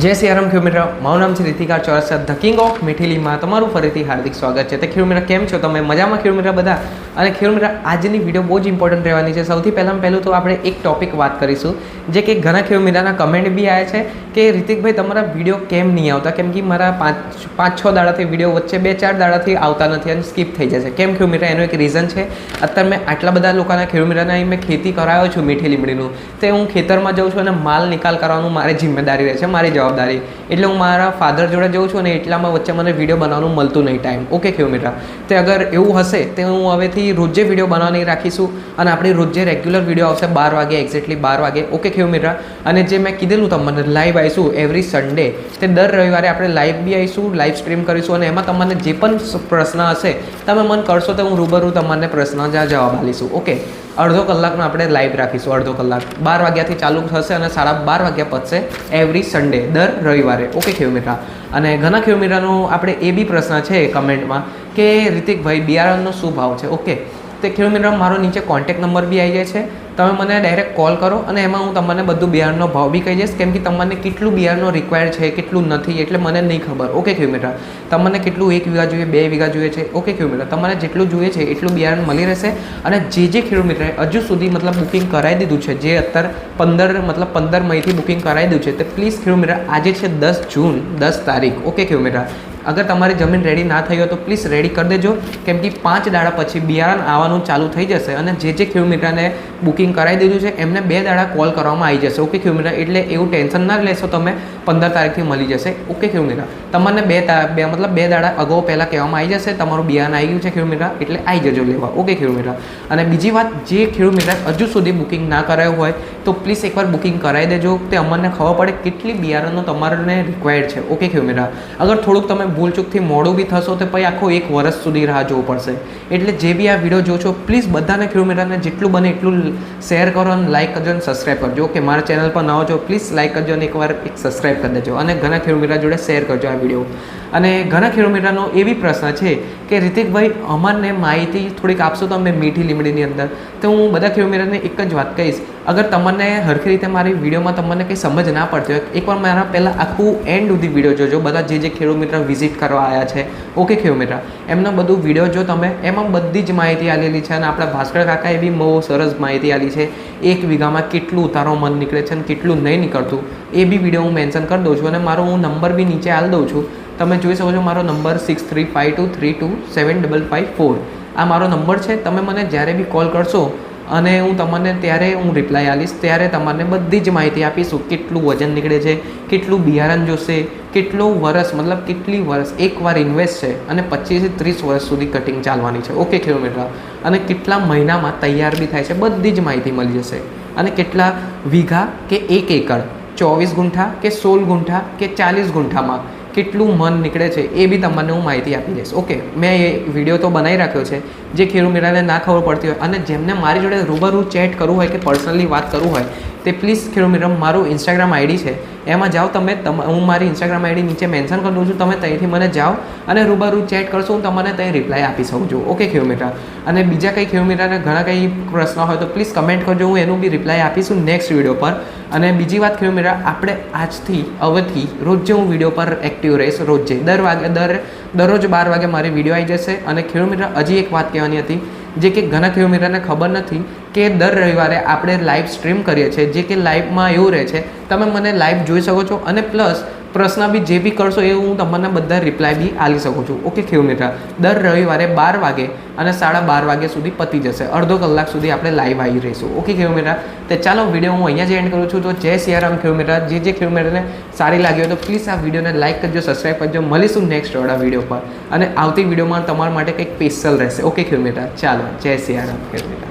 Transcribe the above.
જય સિયારામ ખેડૂત મિત્ર, મારું નામ છે Ritika Chaurasia, the king of મિઠીલીમાં તમારું ફરીથી હાર્દિક સ્વાગત છે. તો ખેડૂત મિત્ર કેમ છો તમે? મજામાં ખેડૂત મિત્ર બધા? અને ખેડૂત મિત્ર આજની વિડીયો બહુ જ ઇમ્પોર્ટન્ટ રહેવાની છે. સૌથી પહેલું તો આપણે એક ટોપિક વાત કરીશું, જે કે ઘણા ખેડૂત મિત્રના કમેન્ટ બી આવ્યા છે કે રિતિકભાઈ તમારા વિડીયો કેમ નહીં આવતા, કેમ કે મારા પાંચ છ દાડાથી વિડીયો વચ્ચે 2-4 દાડાથી આવતા નથી અને સ્કીપ થઈ જશે. કેમ ખેડૂત મિત્ર? એનું એક રીઝન છે. અત્યારે મેં આટલા બધા લોકોના ખેડૂત મિત્રના અહીં મેં ખેતી કરાવ્યો છું મીઠી લીમડીનું, તે હું ખેતરમાં જાઉં છું અને માલ નિકાલ કરવાનું મારી જિમ્મેદારી રહે છે, મારી જવાબદારી. એટલે હું મારા ફાધર જોડે જઉં છું અને એટલામાં વચ્ચે મને વિડીયો બનાવવાનું મળતું નહીં ટાઈમ. ઓકે ખેડૂત મિત્ર, તે અગર એવું હશે તો હું હવેથી રોજે વિડીયો બનાવવાની રાખીશું અને આપણી રોજે રેગ્યુલર વિડીયો આવશે 12 વાગે, એક્ઝેક્ટલી 12 વાગે. ઓકે ખેડૂત મિત્ર, અને જે મેં કીધેલું તમને લાઈવ આવીશું એવરી સન્ડે, તે દર રવિવારે આપણે લાઈવ બી આવીશું, લાઈવ સ્ટ્રીમ કરીશું અને એમાં તમને જે પણ પ્રશ્ન હશે તમે મને કરશો તો હું રૂબરૂ તમને પ્રશ્ન જવાબ આપીશું. ઓકે, અડધો કલાકનો આપણે લાઈવ રાખીશું, અડધો કલાક 12 વાગ્યાથી ચાલુ થશે અને 12:30 વાગ્યા પતશે એવરી સન્ડે દર રવિવારે. ઓકે ખેડૂત મિત્ર, અને ઘણા ખેડૂત મિત્રનો આપણે એ બી પ્રશ્ન છે કમેન્ટમાં કે રિતિકભાઈ બિયારણનો શું ભાવ છે? ઓકે, તે ખેડૂત મિત્ર મારો નીચે કોન્ટેક્ટ નંબર બી આવી જાય છે, તમે મને ડાયરેક્ટ કોલ કરો અને એમાં હું તમને બધું બિયારણનો ભાવ બી કહી દઈશ, કેમ કે તમને કેટલું બિયારણનો રિક્વાયર્ડ છે કેટલું નથી એટલે મને નહીં ખબર. ઓકે ખેડૂત મિત્ર, તમને કેટલું 1 વીઘા જોઈએ, 2 વીઘા જોઈએ છે? ઓકે ખેડૂત મિત્ર, તમારે જેટલું જોઈએ છે એટલું બિયારણ મળી રહેશે. અને જે ખેડૂત મિત્રએ હજુ સુધી બુકિંગ કરાવી દીધું છે, જે અત્યારે 15 મઈથી બુકિંગ કરાવી દીધું છે, તે પ્લીઝ ખેડૂત મિત્ર આજે છે 10 જૂન 10 તારીખ. ઓકે ખેડૂત મિત્ર, અગર તમારી જમીન રેડી ના થઈ હોય તો પ્લીઝ રેડી કરી દેજો, કેમ કે 5 દાડા પછી બિયારણ આવવાનું ચાલુ થઈ જશે અને જે ખેડૂત મિત્રને બુકિંગ કરાવી દીધું છે એમને 2 દાડા કોલ કરવામાં આવી જશે. ઓકે ખેડૂત મિત્ર, એટલે એવું ટેન્શન ના લેશો તમે, 15 તારીખથી મળી જશે. ઓકે ખેડૂત મિત્ર, તમને 2 દાડા અગાઉ પહેલાં કહેવામાં આવી જશે તમારું બિયારણ આવી ગયું છે ખેડૂત મિત્ર, એટલે આવી જજો લેવા. ઓકે ખેડૂત મિત્ર, અને બીજી વાત, જે ખેડૂત મિત્ર હજુ સુધી બુકિંગ ના કરાયું હોય તો પ્લીઝ એકવાર બુકિંગ કરાવી દેજો, તે અમને ખબર પડે કેટલી બિયારણનો તમારે રિક્વાયર્ડ છે. ઓકે ખેડૂત મિત્ર, અગર થોડુંક તમે ભૂલચૂકથી મોડું બી થશો તો પછી આખો 1 વર્ષ સુધી રાહ જોવું પડશે. એટલે જે બી આ વિડીયો જોશો પ્લીઝ બધાને ખેડૂત મિત્રને જેટલું બને એટલું શેર કરો અને લાઇક કરજો અને સબસ્ક્રાઈબ કરજો. ઓકે, મારા ચેનલ પર નવો છો પ્લીઝ લાઇક કરજો અને એકવાર સબસ્ક્રાઈબ કરી દેજો અને ઘણા ખેડૂત મિત્ર જોડે શેર કરજો આ વિડીયો. અને ઘણા ખેડૂત મિત્રનો એવી પ્રશ્ન છે કે રિતિકભાઈ અમારને માહિતી થોડીક આપશો તો અમે મીઠી લીમડીની અંદર, તો હું બધા ખેડૂત મિત્રને એક જ વાત કહીશ, અગર તમને હરખી રીતે મારી વિડીયોમાં તમને કંઈ સમજ ના પડતી હોય એકવાર મારા પહેલાં આખું એન્ડ સુધી વિડીયો જોજો, બધા જે ખેડૂત મિત્ર વિઝિટ કરવા આવ્યા છે. ઓકે ખેડૂત મિત્ર, એમનો બધું વિડીયો જો તમે, એમાં બધી જ માહિતી આલેલી છે અને આપણા ભાસ્કર કાકાએ બી બહુ સરસ માહિતી આલી છે. 1 વીઘામાં કેટલું ઉતારો મન નીકળે છે અને કેટલું નહીં નીકળતું એ બી વિડીયો હું મેન્શન કરી દઉં છું અને મારો હું નંબર બી નીચે આલી દઉં છું. તમે જોઈ શકો છો મારો નંબર 6352327554. આ મારો નંબર છે. તમે મને જ્યારે બી કોલ કરશો અને હું તમને ત્યારે હું રિપ્લાય આપીશ, ત્યારે તમને બધી જ માહિતી આપીશું, કેટલું વજન નીકળે છે, કેટલું બિયારણ જોશે, કેટલું વર્ષ કેટલી વર્ષ એકવાર ઇન્વેસ્ટ છે અને 25 થી 30 વર્ષ સુધી કટિંગ ચાલવાની છે. ઓકે ખેડૂત મિત્ર, અને કેટલા મહિનામાં તૈયાર બી થાય છે બધી જ માહિતી મળી જશે. અને કેટલા વીઘા કે 1 એકર, 24 ગુંઠા કે 16 ગુંઠા કે 40 ગુંઠામાં કેટલું મન નીકળે છે એ બી તમને હું માહિતી આપી દઈશ. ઓકે, મેં એ વિડીયો તો બનાવી રાખ્યો છે, જે ખેડૂત મિત્રને ના ખબર પડતી હોય અને જેમને મારી જોડે રૂબરૂ ચેટ કરવું હોય કે પર્સનલી વાત કરવું હોય તે પ્લીઝ ખેડૂત મિત્ર મારું ઇન્સ્ટાગ્રામ આઈડી છે, એમાં જાઓ તમે, હું મારી ઇન્સ્ટાગ્રામ આઈડી નીચે મેન્શન કરી દઉં છું, તમે ત્યાંથી મને જાઓ અને રૂબરૂ ચેટ કરશો, હું તમને ત્યાં રિપ્લાય આપી શકું છું. ઓકે ખેડૂત મિત્ર, અને બીજા કંઈ ખેડૂત મિત્રને ઘણા કંઈ પ્રશ્ન હોય તો પ્લીઝ કમેન્ટ કરજો, હું એનું બી રિપ્લાય આપીશું નેક્સ્ટ વિડીયો પર. અને બીજી વાત ખેડૂત મિત્ર, આપણે હવેથી રોજે હું વિડીયો પર એક્ટિવ રહીશ, રોજે દરરોજ 12 વાગે મારી વિડીયો આવી જશે. અને ખેડૂત મિત્ર હજી એક વાત કહેવાની હતી, જે કે ઘણા ખેડૂત મિત્રને ખબર નથી કે દર રવિવારે આપણે લાઈવ સ્ટ્રીમ કરીએ છીએ, જે કે લાઈવમાં એવું રહે છે તમે મને લાઈવ જોઈ શકો છો અને પ્લસ પ્રશ્ન બી જે બી કરશો એ હું તમને બધા રિપ્લાય બી આપી શકું છું. ઓકે ખેડૂત મિત્ર, દર રવિવારે 12 વાગે અને 12:30 વાગ્યા સુધી પતી જશે, અડધો કલાક સુધી આપણે લાઈવ આવી રહીશું. ઓકે ખેડૂત મિત્ર, તો ચાલો વિડીયો હું અહીંયા જ એન્ડ કરું છું. તો જય સિયારામ ખેડૂત મિત્ર, જે ખેડૂત મિત્રને સારી લાગી હોય તો પ્લીઝ આ વિડીયોને લાઇક કરજો, સબસ્ક્રાઈબ કરજો. મળીશું નેક્સ્ટ વિડીયો પર અને આવતી વિડીયોમાં તમારા માટે કંઈક સ્પેશિયલ રહેશે. ઓકે ખેડૂત મિત્ર, ચાલો જય સિયારામ ખેડૂત મિત્ર.